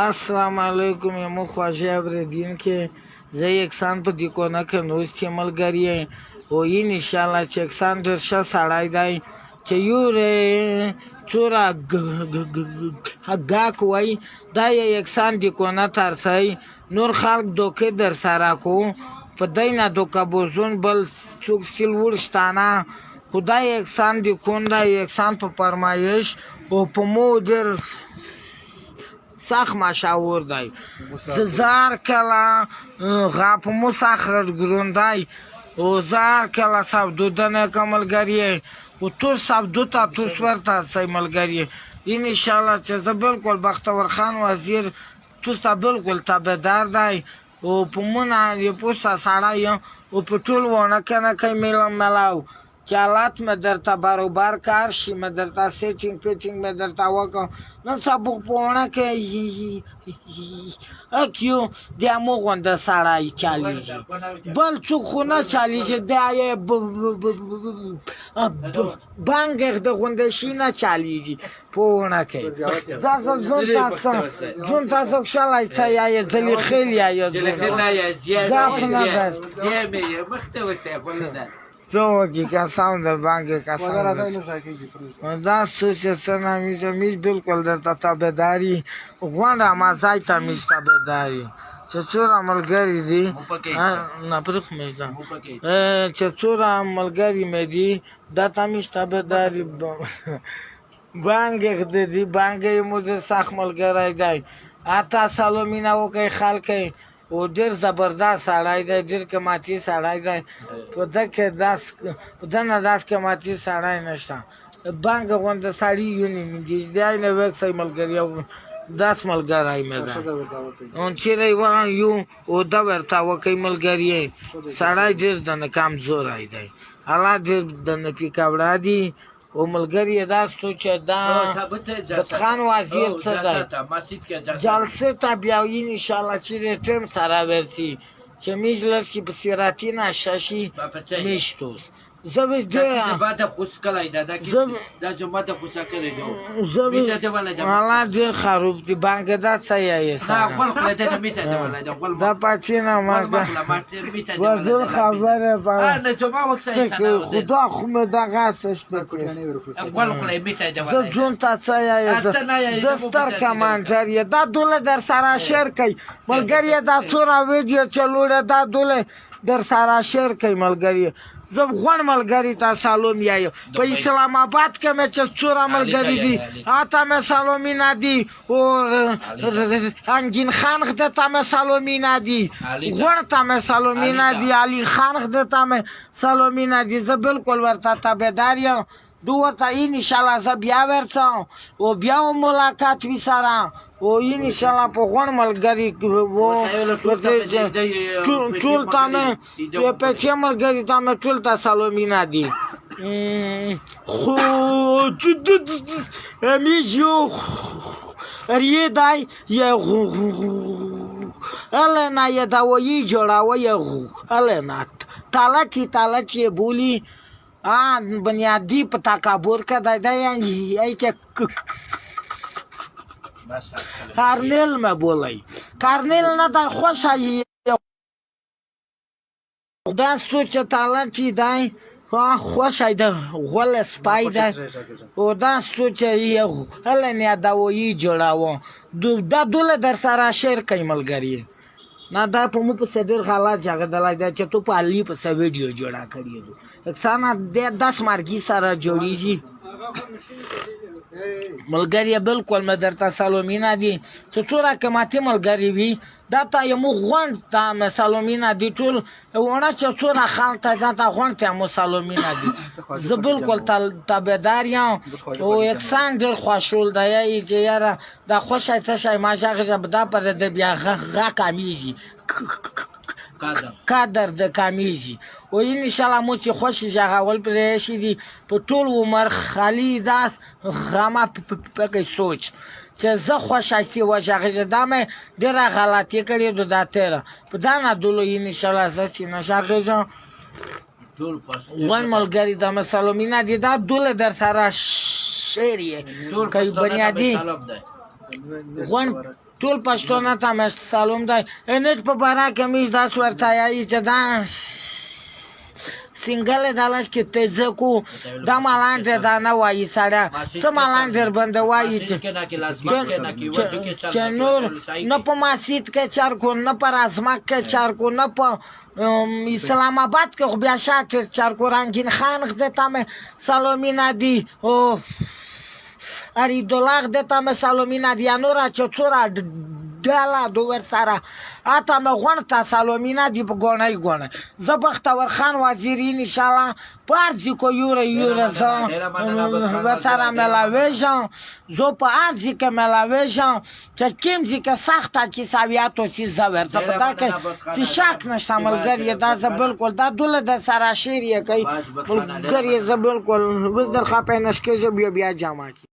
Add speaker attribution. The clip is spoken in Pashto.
Speaker 1: السلام علیکم یم خواږه اورېدونکي زه یکسان په دې کونه کې نوستې ملګري او ان انشاءالله چې یکسان ډېر ښه سړی دی چې یورې څوره ګاک وایي دا یې یکسان دې کونه ترسی نور خلک دوکې در سره کو په دی نه دوکه بوزون بل څوک سیلور شتانه خو دا یکسان دې کون دی یکسان په فرمایش او په مو ډېر سخت مشهور دی زه هر کله په مو سخت ګروندی او زه هر کله سبدوده نه که ملګري خو تو سبدو ته توس ورته سی ملګري این انشاءالله چې زه بلکل بختور خان وزیر توس ته بلکل تابعدار دی او په مونه یې پوسته سړی یم او په ټول وڼکه نه کوي میلم ملاو چې حالات مې درته برابر کار شي مې درته سیټینګ پیټینګ مې درته وکړم نن سبق په وڼکه اکیو د همو غونده سړی چلیږي بل څوک خو نه چلیږي دا یې بانګ د غونده شي نه چلیږي په وڼکه دا زون تاسو خوشحاله ته یې زلي خیل یې ګاپ نه ده So ki kasam da bange kasam da sosiyetana miz bilkul da tabedari غونډه مازای ته میز تابعداري چې څوره ملګري دي نه پرخ میز ده چې څوره ملګري مې دي دا ته میز تابعداري بانګ دی بانګ یې مو د سخت ملګری دی اته سلامینه وکړئ خلک او ډېر زبردست سړی دی ډېر قیمتي سړی دی په ده کې په ده نه داس قیمتي سړی نشته بانګ غونده سړي یونې مې دي دی نه وکسئ ملګري او داس ملګری مې ده چیرې یو او ده ورته وکئ ملګري سړی ډېر دنه کمزوری دی حالات ډېر دنه پیکاوړه دي او ملګري یې دا سوچه دا بدخان وزیر څه دی جلسې ته بیا وي انشاءالله چیرې ټیم سره ورسي چې مجلس کې په سیراتي نشه شي میشتوس زه به حالات ډېر خراب دي بانګ دا څه یې دا پاچینه وزیر خبره خدا خو مې دغه څه شپې زه ځون ته څه یې زه ستر کمانډر یې دا دوله در سره شیر کوي ملګري دا څوره ویډیو چلوړه دا دوله در سره شیر کوي ملګري زه غوړ ملګري ته سلام یایم په اسلام آباد کې مې چې څوره ملګري دي هاته مې سلامونه دي او انګین خان خدای ته مې سلامونه دي غوړ ته مې سلامونه دي علي خان خدای ته مې سلامونه دي زه بلکل ورته تابعدار یم دوه ته ان انشاءالله زه بیا ورځم او بیا ملاقات وي سره او ان انشاءالله په غوړ ملګري ټول ته مې پیچې ملګري ته مې ټول ته سلامونه دي خو امیجو ریه دی یه النا یه دوایی جوړاوه یه النا تالچ یې بولی بنیادی په تکبر کې دی که کارنیل مې بولی کارنیل نه دا خوشه دا سوچ تالچ دی خوشه دی غول سپای دی او دا سوچ یې النا دوایی جوړاوه دا دوله در سره شیر کوي ملګري نه دا په مو پسې ډېر حالات جګېدلی دی چې تو په علي پسې ویډیو جوړه کړې ده اکثره داس مرګي سره جوړېږي ملګري بلکل مې درته سلامونه دي چې څوره قیمتي ملګري وي دا ته یمو غونډ ته مې سلامونه دي ټول وڼه چې څوره خلک ته دا ته غونډ ته مو سلامونه دي زه بلکل تابعدار یم او یکسان ډېر خوشحال دی چې یاره دا خوشی تشی ما ژغېږه دا پر د بیا غه کمیږي قدر د کمیږي او انشاءالله مو چې خوشي ژغول پرې ایښي دي په ټول عمر خالي داس غمه پکې سوچ چې زه خوشحالي وژغېږه دا مې ډېره غلطي کړې ده دا تېره په دا نه دولو انشاءالله زه چې نه ژغېږم غوړ ملګري ته مې سلامونه دي دا دوله در سره شعر یې کوي بنیادي غوړ ټول پښتونه ته مې سلام دی نیټ په باره کې مې داس ورته یایي چې دا سنګل دالاش کې تیزه کو دا مالانجر دا نه وایي سړی څه مالانجر باندې وایي چې نور نه په مسجد کې چار کو نه په رزمک کې چار کو نه په اسلام آباد کې خو بیا شاکر چار کو رنگین خان خدته مې سلامینا دی اریدولاغ دته مې سلامینا دی نورا چې څورا ډاله دوور سره اته مې غونډه سلامینا دی په ګونای ګونای زه بختور خان وزیری ان شاء الله پارځي کو یوره زه وسره ملاویژن زه په ارځي کې ملاویژن چې کوم ځکه سخته چې ساویاتو چې زور زه په دا کې چې شک نشته ملګری دا زه بالکل دا دوله د سره شیر یې کوي ملګری زه بالکل وز در خپه نشکې بیا جامه